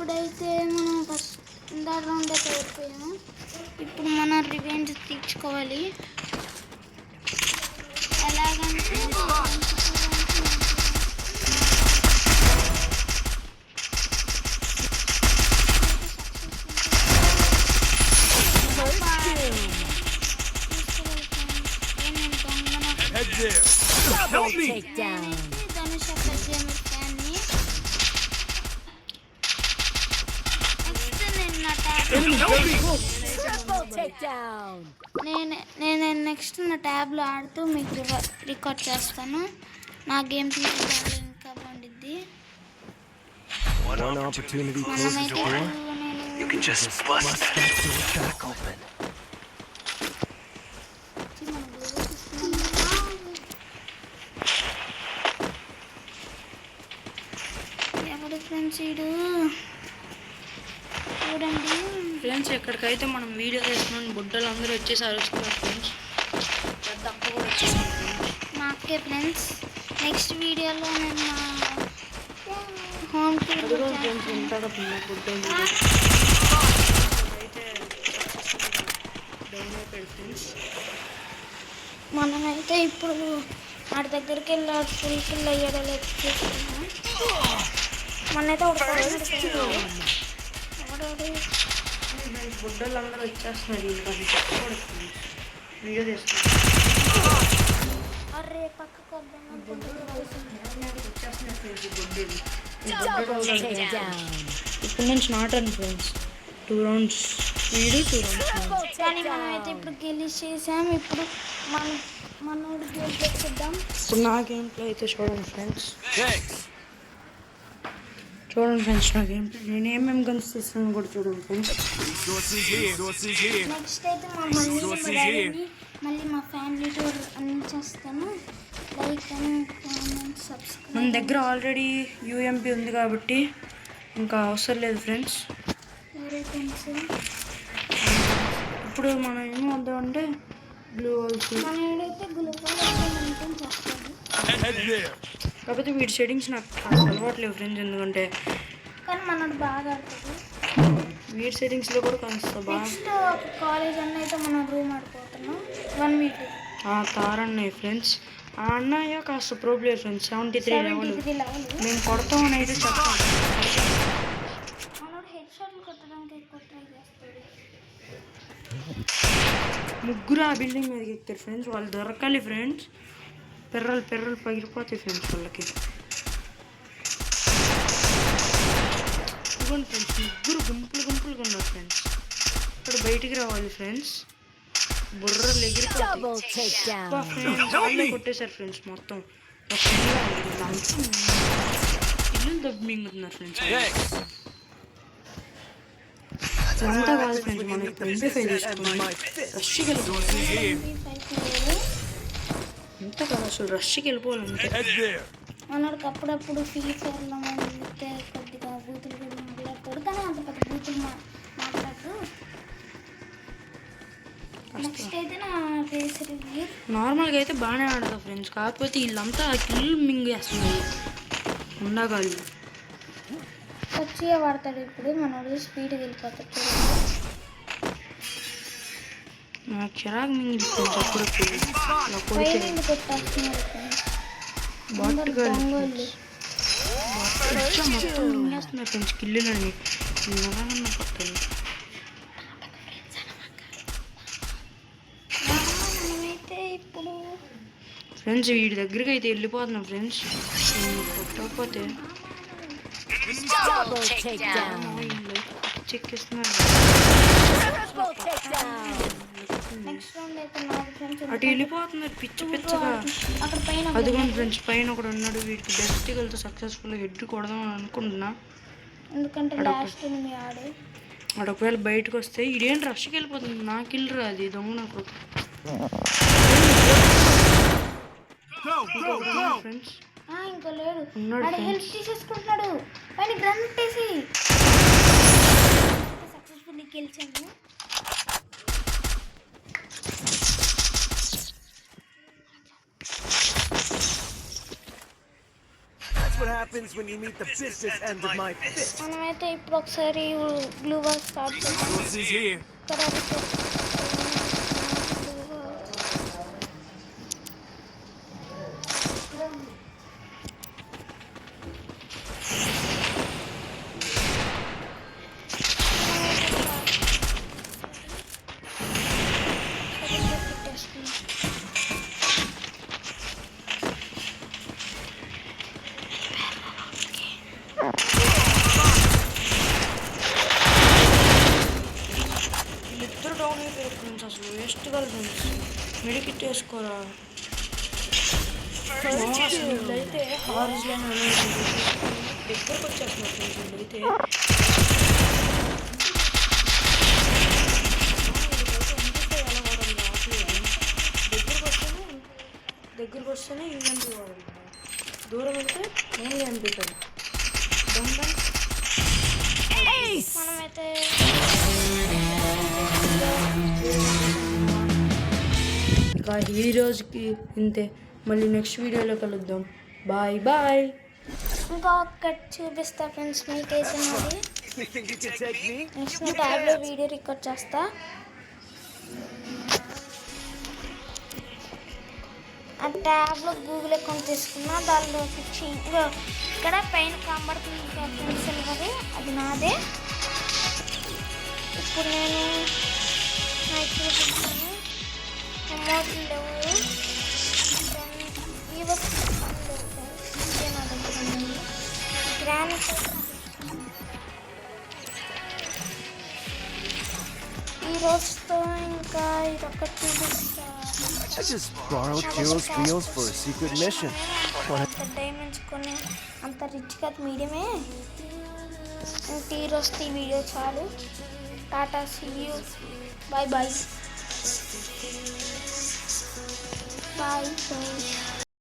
ఇప్పుడైతే మనం first third round అయితే ఓడిపోయాము. ఇప్పుడు మనం రివెంజ్ తీర్చుకోవాలి. ఎలాగంటే నేను నెక్స్ట్ నా ట్యాబ్లో ఆడుతూ మీకు రికార్డ్ చేస్తాను. నా గేమ్ తీసుకోవాలి ఇంకా బాగుండిద్ది. ఎవరు ఫ్రెండ్స్ ఇడు చూడండి ఫ్రెండ్స్, ఎక్కడికైతే మనం వీడియో చేస్తున్నాం బుడ్డలు అందరూ వచ్చేసి అరుస్తున్నారు ఫ్రెండ్స్. పెద్ద అక్క కూడా వచ్చేసారు మా అక్కే ఫ్రెండ్స్. నెక్స్ట్ వీడియోలో నేను హోమ్ ఫ్రెండ్స్ ఉంటాడు బుడ్డలు అయితే డౌన్ అయిపోయాడు ఫ్రెండ్స్. మనమైతే ఇప్పుడు వాడి దగ్గరికి వెళ్ళి ఫుల్ ఫిల్ అయ్యాడో లేదు చూస్తున్నాం. మనైతే ఒక బుడ్డలు అందరూ వచ్చేస్తున్నారు. ఇంకా వీడియో చేస్తున్నారు. అరే పక్కకు ఇప్పుడు నుంచి నాట్ రన్ ఫ్రెండ్స్. 2 rounds వీడు 2 rounds. కానీ మనమైతే ఇప్పుడు గెలిచేసాం. ఇప్పుడు మనోడు గేమ్ తెచ్చిద్దాం. ఇప్పుడు నా గేమ్లో అయితే చూడండి ఫ్రెండ్స్. చూడండి ఫ్రెండ్స్, నా గేమ్ నేను ఏమేమి గన్స్ తీస్తున్నాను కూడా చూడండి ఫ్రెండ్స్. నెక్స్ట్ అయితే మళ్ళీ మా ఫ్యామిలీ టూర్ అన్ని చేస్తాను. Like and comment subscribe. మన దగ్గర ఆల్రెడీ UMP ఉంది కాబట్టి ఇంకా అవసరం లేదు ఫ్రెండ్స్. ఇప్పుడు మనం ఏం వద్దామంటే బ్లూ వాల్స్. మనైతే గ్లూ వాల్ మెయింటైన్ చేస్తాడు. కాకపోతే వీటి సెట్టింగ్స్ నాకు అలవాట్లేదు ఫ్రెండ్స్. ఎందుకంటే కానీ మనోడు బాగా ఆడుతుంది. వీటి సెట్టింగ్స్లో కూడా కనిపిస్తా బాగా. నెక్స్ట్ కాలేజ్ అన్న అయితే మనం రూమ్ ఆడుకోతున్నాం 1v2. తారన్నయ్య ఫ్రెండ్స్. ఆ అన్నయ్య కాస్త ప్రో ప్లేయర్ ఫ్రెండ్స్. 73 లెవెల్. మేము కొడతామని అయితే చెప్తాం. మనోడు హెడ్ షాట్లు కొట్టడానికి ఎక్కువ ట్రై చేస్తాడు. ముగ్గురు ఆ బిల్డింగ్ మీదకి ఎక్కారు ఫ్రెండ్స్. వాళ్ళు దొరకాలి ఫ్రెండ్స్. పెర్రలు పగిలిపోతాయి ఫ్రెండ్స్ వాళ్ళకి. ఇదిగోండి ఫ్రెండ్స్, ముగ్గురు గుంపులుగా ఉన్నారు ఫ్రెండ్స్. ఇప్పుడు బయటికి రావాలి ఫ్రెండ్స్. బుర్రలు ఎగిరిపోతాయి. కొట్టేశారు ఫ్రెండ్స్. మొత్తం ఇల్లు దబ్బింగుతున్నారు ఫ్రెండ్స్. అంతా కాదు ఫ్రెండ్స్, మనం ఇప్పుడు MP5 తీసుకున్నాం. రష్కి వెళ్ళిపోవాలి. ఎంత కాదు అసలు రష్కి వెళ్ళిపోవాలంటే. మనోడికి అప్పుడప్పుడు ఫ్రీఫైర్లో మనైతే కొద్దిగా బూతులు కూడా మాట్లాడతాడు. కానీ అంత పెద్ద బూతులు మాట్లాడు. నెక్స్ట్ అయితే నా ఫేస్ రివ్యూ. నార్మల్గా అయితే బాగానే ఆడతా ఫ్రెండ్స్. కాకపోతే వీళ్ళంతా కిల్ మింగేస్తున్నారు ఉండగాళ్ళు. పచ్చిగా వాడతాడు. ఇప్పుడు మనోడు స్పీడ్గా వెళ్ళిపోతాడు. నాకు చిరాకు మింగి అప్పుడప్పుడు కొట్టేస్తున్నారు మొత్తం మింగేస్తున్నారు ఫ్రెండ్స్. కిల్లులని పక్కన ఇప్పుడు ఫ్రెండ్స్ వీడి దగ్గరికి అయితే వెళ్ళిపోతున్నాం ఫ్రెండ్స్. కొట్టకపోతే చెక్కిస్తున్నారు. అటు వెళ్ళిపోతున్నారు పిచ్చగా. అదిగోండి ఫ్రెండ్స్, పైన ఒకడు ఉన్నాడు. వీడికి డెస్టికల్తో సక్సెస్ఫుల్గా హెడ్ కొడదామని అనుకుంటున్నా. ఎందుకంటే వాడు ఒకవేళ బయటకు వస్తే ఇదేంటి రష్కి వెళ్ళిపోతుంది. నాకు వెళ్ళరు అది దొంగ నాకు ఫ్రెండ్స్. ఇంకా లేడు. హెల్ప్ తీసేసుకుంటున్నాడు. పైన గ్రనెట్ వేసి successfully గెలిచాము. That's what happens happens when you meet the business end of my fist. మనమైతే ఇప్పుడు ఒకసారి గ్లూ వర్క్ స్టార్ట్ చేద్దాం. This is here. ఇక్కడ వీళ్ళిద్దరు డౌన్ అయిపోయారు ఫ్రెండ్స్. అసలు వేస్ట్ కాదు ఫ్రెండ్స్. మెడికిట్ వేసుకోరా. వీళ్ళైతే హారిజ్లైన్ దగ్గరకు వచ్చేస్తున్నారు ఫ్రెండ్స్. వీళ్ళైతే దగ్గరకు వస్తేనే ఇన్వెంటరీ వాడాలి. దూరం వెళ్తే ఓన్లీ అనిపిస్తుంది. మనమైతే ఇక ఈ రోజుకి ఇంతే. మళ్ళీ నెక్స్ట్ వీడియోలో కలుద్దాం. Bye bye. ఇంకా ఒక్కటి చూపిస్తా ఫ్రెండ్స్ మీకైతే మరి. You think you can take me? Next ట్యాబ్లో వీడియో రికార్డ్ చేస్తా. ఆ ట్యాబ్లో గూగుల్ అకౌంట్ తీసుకున్నా. దానిలో ఇక్కడ పైన కనబడుతుంది పెన్సిల్ కదా, అది నాదే. ఇప్పుడు నేను ఇక్కడ పెట్టాను. అమౌంట్ లేవు. ఈ వస్తు నా దగ్గర ఉంది. గ్రానైట్ ఈ రోజుతో ఇంకా ఇదొక్కటి చూపిస్తా. I just borrowed Kyro's wheels for a secret mission. అంత డైమండ్స్ కొన్ని అంత రిచ్ కాదు, మీడియమే. ఇంక ఈరోజు ఈ వీడియో చాలు. Tata, see you, bye bye bye.